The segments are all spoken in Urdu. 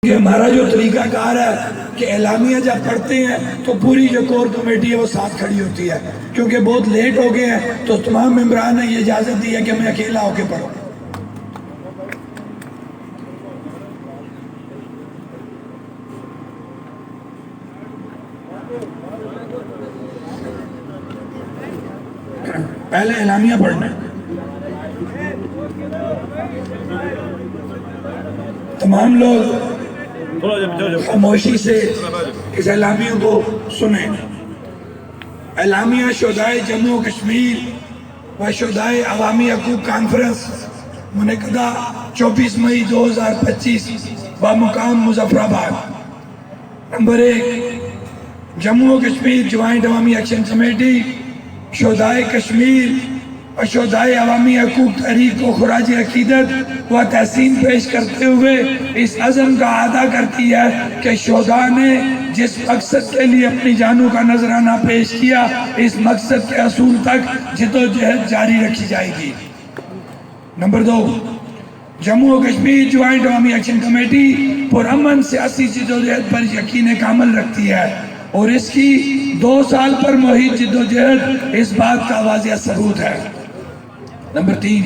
کہ ہمارا جو طریقہ کار ہے کہ اعلامیہ جب پڑھتے ہیں تو پوری جو کور کمیٹی ہے وہ ساتھ کھڑی ہوتی ہے، کیونکہ بہت لیٹ ہو گئے ہیں تو تمام ممبران نے یہ اجازت دی ہے کہ میں اکیلا ہو کے پڑھوں۔ پہلے اعلامیہ پڑھنا ہے، تمام لوگ خاموشی سے اس اعلامیوں کو سنیں۔ اعلامیہ شہدائے جموں و کشمیر و شہدائے عوامی حقوق کانفرنس منعقدہ 24 مئی 2025 بمقام مظفر آباد۔ نمبر 1، جموں و کشمیر جوائنٹ عوامی ایکشن کمیٹی شہدائے کشمیر اور شہدائے عوامی حقوق تحریک کو خراج عقیدت و تحسین پیش کرتے ہوئے اس عزم کا اعادہ کرتی ہے کہ شہداء نے جس مقصد کے لیے اپنی جانوں کا نذرانہ پیش کیا، اس مقصد کے حصول تک جدوجہد جاری رکھی جائے گی۔ نمبر 2، جموں و کشمیر جوائنٹ عوامی ایکشن کمیٹی پرامن سیاسی جدوجہد پر یقین کامل رکھتی ہے اور اس کی 2 سال پر محیط جدوجہد اس بات کا واضح ثبوت ہے۔ نمبر 3،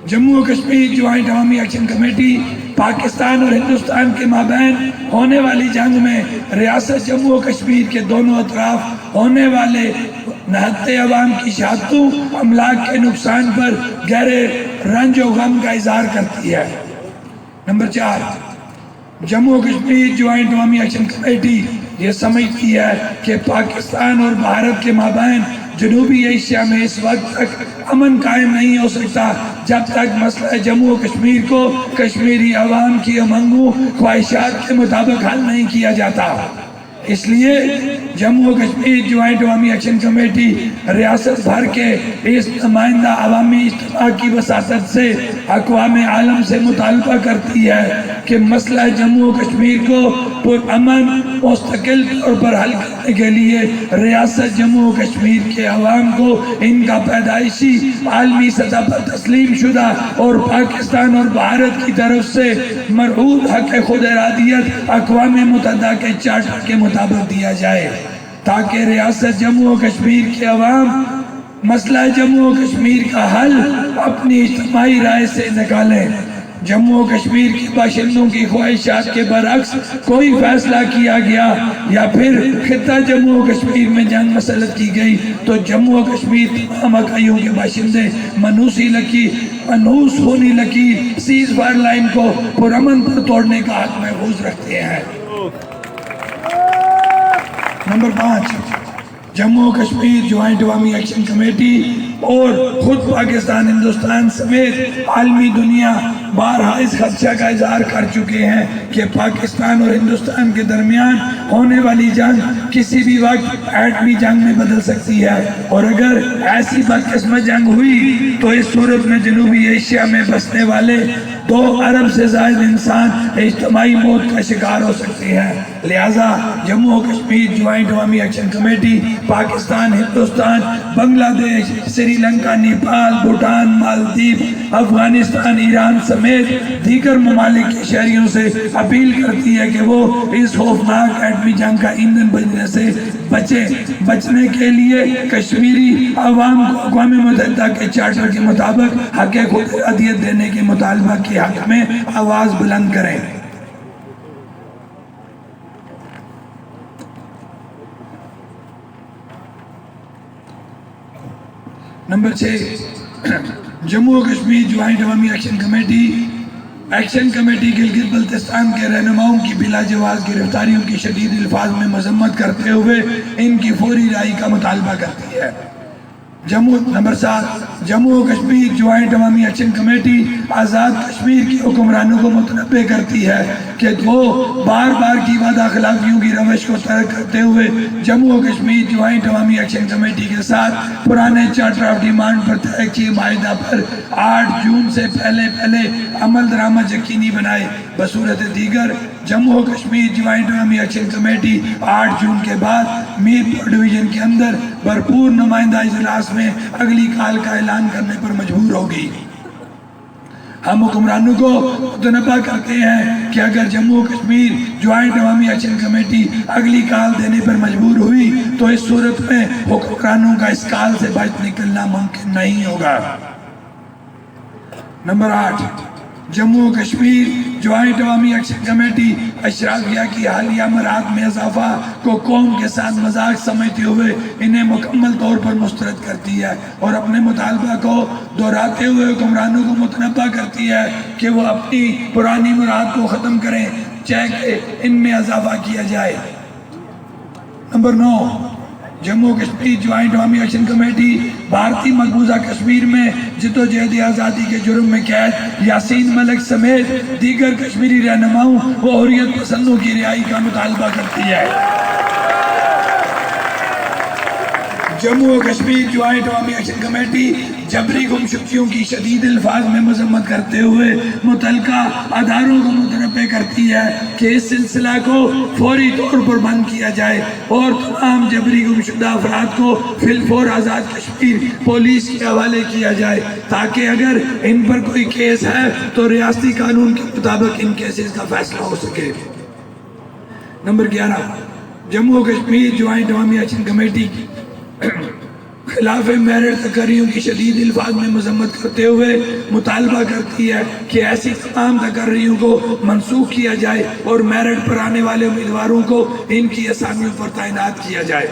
جموں و کشمیر جوائنٹ عوامی ایکشن کمیٹی پاکستان اور ہندوستان کے مابین ہونے والی جنگ میں ریاست جموں و کشمیر کے دونوں اطراف ہونے والے نہتے عوام کی شہادتوں، املاک کے نقصان پر گہرے رنج و غم کا اظہار کرتی ہے۔ نمبر 4، جموں و کشمیر جوائنٹ عوامی ایکشن کمیٹی یہ سمجھتی ہے کہ پاکستان اور بھارت کے مابین جنوبی ایشیا میں اس وقت تک امن قائم نہیں ہو سکتا جب تک مسئلہ جموں و کشمیر کو کشمیری عوام کی امنگوں خواہشات کے مطابق حل نہیں کیا جاتا۔ اس لیے جموں و کشمیر جوائنٹ عوامی ایکشن کمیٹی ریاست بھر کے اس نمائندہ عوامی اجتماع کی وساطت سے اقوام عالم سے مطالبہ کرتی ہے کہ مسئلہ جموں و کشمیر کو پرامن مستقل طور پر حل کرنے کے لیے ریاست جموں و کشمیر کے عوام کو ان کا پیدائشی عالمی سطح پر تسلیم شدہ اور پاکستان اور بھارت کی طرف سے مرعود حق خود ارادیت اقوام متحدہ کے چارٹر کے مطابق دیا جائے، تاکہ ریاست جموں و کشمیر کے عوام مسئلہ جموں و کشمیر کا حل اپنی اجتماعی رائے سے نکالیں۔ جموں و کشمیر کے باشندوں کی خواہشات کے برعکس کوئی فیصلہ کیا گیا یا پھر خطہ جموں و کشمیر میں جنگ مسلط کی گئی تو جموں و کشمیر تمام اکائیوں کے باشندے منحوس ہونی لکیر سیز فائر لائن کو پرامن پر توڑنے کا حق محفوظ رکھتے ہیں۔ نمبر 5، جموں و کشمیر جوائنٹ عوامی ایکشن کمیٹی اور خود پاکستان ہندوستان سمیت عالمی دنیا بارہا اس خدشہ کا اظہار کر چکے ہیں کہ پاکستان اور ہندوستان کے درمیان ہونے والی جنگ کسی بھی وقت ایٹمی جنگ میں بدل سکتی ہے، اور اگر ایسی بدقسمت جنگ ہوئی تو اس صورت میں جنوبی ایشیا میں بسنے والے 2 ارب سے زائد انسان اجتماعی موت کا شکار ہو سکتے ہیں۔ لہٰذا جموں و کشمیر جوائنٹ عوامی ایکشن کمیٹی پاکستان، ہندوستان، بنگلہ دیش، سری لنکا، نیپال، بھوٹان، مالدیپ، افغانستان، ایران سمیت دیگر ممالک کے شہریوں سے اپیل کرتی ہے کہ وہ اس خوفناک ایٹمی جنگ کا ایندھن بننے سے بچنے کے لیے کشمیری عوام کو اقوام متحدہ کے چارٹر کے مطابق حق خود ارادیت دینے کے مطالبہ کے حق میں آواز بلند کریں۔ نمبر 6، جموں و کشمیر جوائنٹ عوامی ایکشن کمیٹی گلگت بلتستان کے رہنماؤں کی بلا جواز گرفتاریوں کی شدید الفاظ میں مذمت کرتے ہوئے ان کی فوری رہائی کا مطالبہ کرتی ہے۔ نمبر 7، جموں و کشمیر جوائنٹ عوامی ایکشن کمیٹی آزاد کشمیر کی حکمرانوں کو متنبہ کرتی ہے کہ وہ بار بار کی وعدہ خلافیوں کی روش کو ترک کرتے ہوئے جموں و کشمیر جوائنٹ عوامی ایکشن کمیٹی کے ساتھ پرانے چارٹر آف ڈیمانڈ پر طے کیے معاہدہ پر 8 جون سے پہلے عمل درآمد یقینی بنائے۔ بصورت دیگر جموں و کشمیر جوائنٹ عوامی ایکشن کمیٹی 8 جون کے بعد میر پور ڈویژن کے اندر بھرپور نمائندہ اجلاس میں اگلی کال کا اعلان کرنے پر مجبور ہوگی۔ ہم حکمرانوں کو متنبہ کرتے ہیں کہ اگر جموں و کشمیر جوائنٹ عوامی ایکشن کمیٹی اگلی کال دینے پر مجبور ہوئی تو اس صورت میں حکمرانوں کا اس کال سے بچ نکلنا ممکن نہیں ہوگا۔ نمبر 8، جموں و کشمیر جوائنٹ عوامی ایکشن کمیٹی اشرافیہ کی حالیہ مراعات میں اضافہ کو قوم کے ساتھ مذاق سمجھتے ہوئے انہیں مکمل طور پر مسترد کرتی ہے اور اپنے مطالبہ کو دہراتے ہوئے حکمرانوں کو متنبہ کرتی ہے کہ وہ اپنی پرانی مراعات کو ختم کریں چاہے کہ ان میں اضافہ کیا جائے۔ نمبر 9، جموں کشمیر جوائنٹ عوامی ایکشن کمیٹی بھارتی مقبوضہ کشمیر میں جدوجہد آزادی کے جرم میں قید یاسین ملک سمیت دیگر کشمیری رہنماؤں و حریت پسندوں کی رہائی کا مطالبہ کرتی ہے۔ جموں و کشمیر جوائنٹ عوامی ایکشن کمیٹی جبری گمشدگیوں کی شدید الفاظ میں مذمت کرتے ہوئے متعلقہ اداروں کو متنبہ کرتی ہے کہ اس سلسلہ کو فوری طور پر بند کیا جائے اور تمام جبری گمشدہ افراد کو فی الفور آزاد کشمیر پولیس کے حوالے کیا جائے تاکہ اگر ان پر کوئی کیس ہے تو ریاستی قانون کے مطابق ان کیسز کا فیصلہ ہو سکے۔ نمبر 11، جموں و کشمیر جوائنٹ عوامی ایکشن کمیٹی خلاف میرٹ تقرریوں کی شدید الفاظ میں مذمت کرتے ہوئے مطالبہ کرتی ہے کہ ایسی تمام تقرریوں کو منسوخ کیا جائے اور میرٹ پر آنے والے امیدواروں کو ان کی اسامیوں پر تعینات کیا جائے۔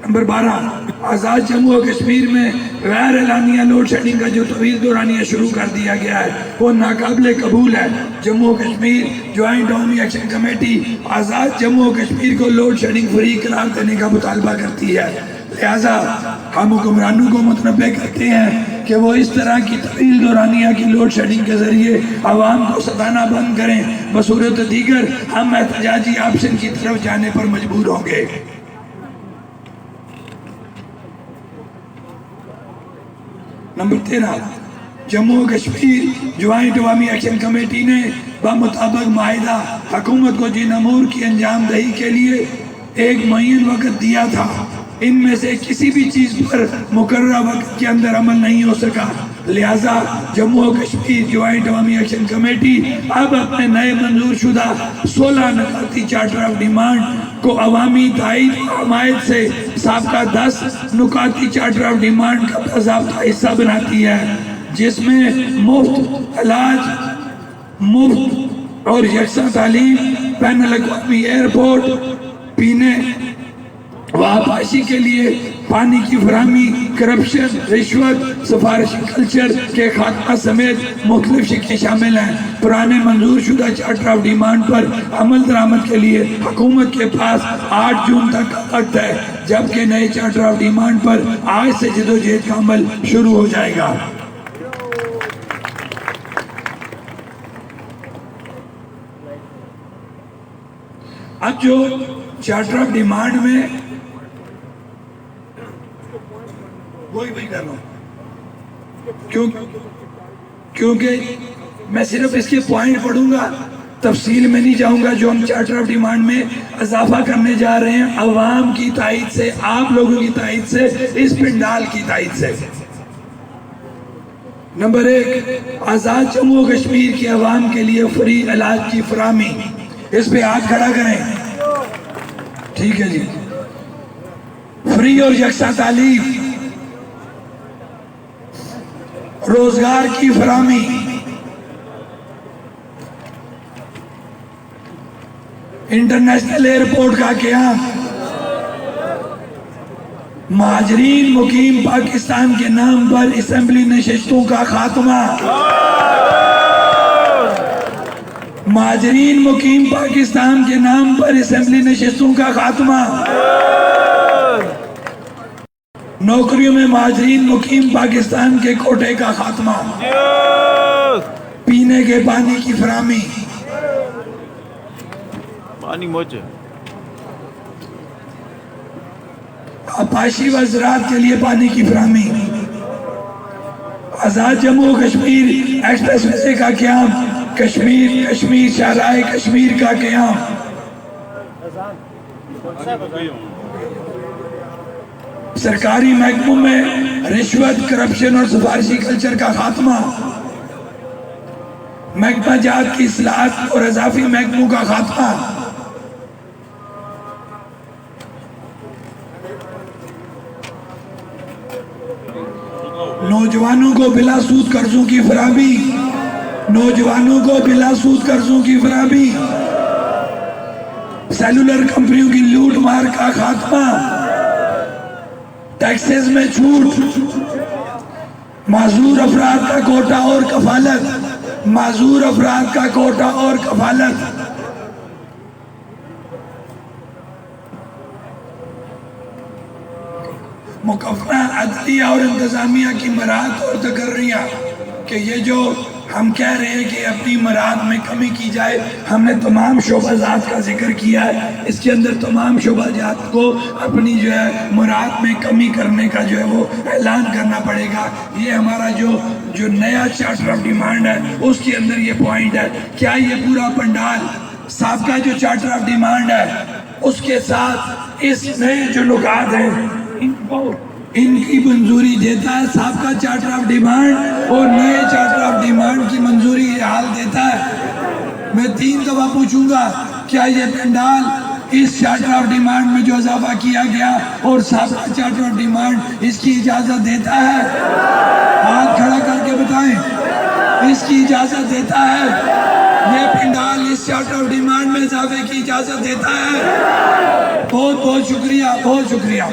نمبر 12، آزاد جموں و کشمیر میں غیر اعلانیہ لوڈ شیڈنگ کا جو طویل دورانیہ شروع کر دیا گیا ہے وہ ناقابل قبول ہے۔ جموں و کشمیر جوائنٹ عوامی ایکشن کمیٹی آزاد جموں و کشمیر کو لوڈ شیڈنگ فری قرار دینے کا مطالبہ کرتی ہے، لہذا ہم حکمرانوں کو متنبہ کرتے ہیں کہ وہ اس طرح کی طویل دورانیہ کی لوڈ شیڈنگ کے ذریعے عوام کو ستانا بند کریں، بصورت دیگر ہم احتجاجی آپشن کی طرف جانے پر مجبور ہوں گے۔ نمبر 13، جموں و کشمیر جوائنٹ عوامی ایکشن کمیٹی نے بمطابق معاہدہ حکومت کو جن امور کی انجام دہی کے لیے ایک معین وقت دیا تھا ان میں سے کسی بھی چیز پر مقررہ وقت کے اندر عمل نہیں ہو سکا، لہٰذا جموں و کشمیر جوائنٹ عوامی ایکشن کمیٹی اب اپنے نئے منظور شدہ 16 نکاتی چارٹر آف ڈیمانڈ کو عوامی تائید و حمایت سے سابقہ 10 نکاتی چارٹر آف ڈیمانڈ کا باضابطہ حصہ بناتی ہے، جس میں مفت علاج، مفت اور یکساں تعلیم، بین الاقوامی ایئرپورٹ، پینے و آبپاشی کے لیے پانی کی فراہمی، کرپشن، رشوت، سفارشی کلچر کے خاتمہ سمیت مختلف شقیں شامل ہیں۔ پرانے منظور شدہ چارٹر آف ڈیمانڈ پر عمل درآمد کے لیے حکومت کے پاس 8 جون تک کا وقت ہے، جبکہ نئے چارٹر آف ڈیمانڈ پر آج سے جدوجہد کا عمل شروع ہو جائے گا۔ اب جو چارٹر آف ڈیمانڈ میں وہی کر رہا ہوں کیونکہ میں صرف اس کے پوائنٹ پڑھوں گا، تفصیل میں نہیں جاؤں گا۔ جو ہم چارٹر آف ڈیمانڈ میں اضافہ کرنے جا رہے ہیں عوام کی تائید سے، آپ لوگوں کی تائید سے، اس پنڈال کی تائید سے۔ نمبر 1، آزاد جموں و کشمیر کے عوام کے لیے فری علاج کی فراہمی۔ اس پہ ہاتھ کھڑا کریں، ٹھیک ہے جی۔ فری اور یکساں تعلیم، روزگار کی فراہمی، انٹرنیشنل ایئرپورٹ کا قیام، مہاجرین مقیم پاکستان کے نام پر اسمبلی نشستوں کا خاتمہ، مہاجرین مقیم پاکستان کے نام پر اسمبلی نشستوں کا خاتمہ، نوکریوں میں مہاجرین مقیم پاکستان کے کوٹے کا خاتمہ، پینے کے پانی کی فراہمی، پانی موجے، آبپاشی و زراعت کے لیے پانی کی فراہمی، آزاد جموں و کشمیر ایکسپریس وے کا قیام، کشمیر شاہراہ کشمیر کا قیام، سرکاری محکموں میں رشوت، کرپشن اور سفارشی کلچر کا خاتمہ، محکمہ جات کی اصلاحات اور اضافی محکموں کا خاتمہ، نوجوانوں کو بلا سود قرضوں کی فراہمی، نوجوانوں کو بلا سود قرضوں کی فراہمی، سیلولر کمپنیوں کی لوٹ مار کا خاتمہ، ٹیکسز میں چھوٹ، معذور افراد کا کوٹا اور کفالت، معذور افراد کا کوٹا اور کفالت، مکمل عدلیہ اور انتظامیہ کی مراحت اور تقرریاں کہ یہ جو ہم کہہ رہے ہیں کہ اپنی مراحت میں کمی کی جائے، ہم نے تمام شعبہ جات کا ذکر کیا ہے، اس کے اندر تمام شعبہ جات کو اپنی جو ہے مراحت میں کمی کرنے کا جو ہے وہ اعلان کرنا پڑے گا۔ یہ ہمارا جو نیا چارٹر آف ڈیمانڈ ہے اس کے اندر یہ پوائنٹ ہے۔ کیا یہ پورا پنڈال سابقہ جو چارٹر آف ڈیمانڈ ہے اس کے ساتھ اس نئے جو نکات ہیں ان کی منظوری دیتا ہے؟ سابقہ چارٹر آف ڈیمانڈ اور نئے چارٹر آف ڈیمانڈ کی منظوری یہ حال دیتا ہے؟ میں 3 دفعہ پوچھوں گا، کیا یہ پنڈال اس چارٹر آف ڈیمانڈ میں جو اضافہ کیا گیا اور سابقہ چارٹر آف ڈیمانڈ اس کی اجازت دیتا ہے؟ ہاتھ کھڑا کر کے بتائیں، اس کی اجازت دیتا ہے؟ یہ پنڈال اس چارٹر آف ڈیمانڈ میں اضافے کی اجازت دیتا ہے؟ بہت بہت شکریہ، بہت شکریہ۔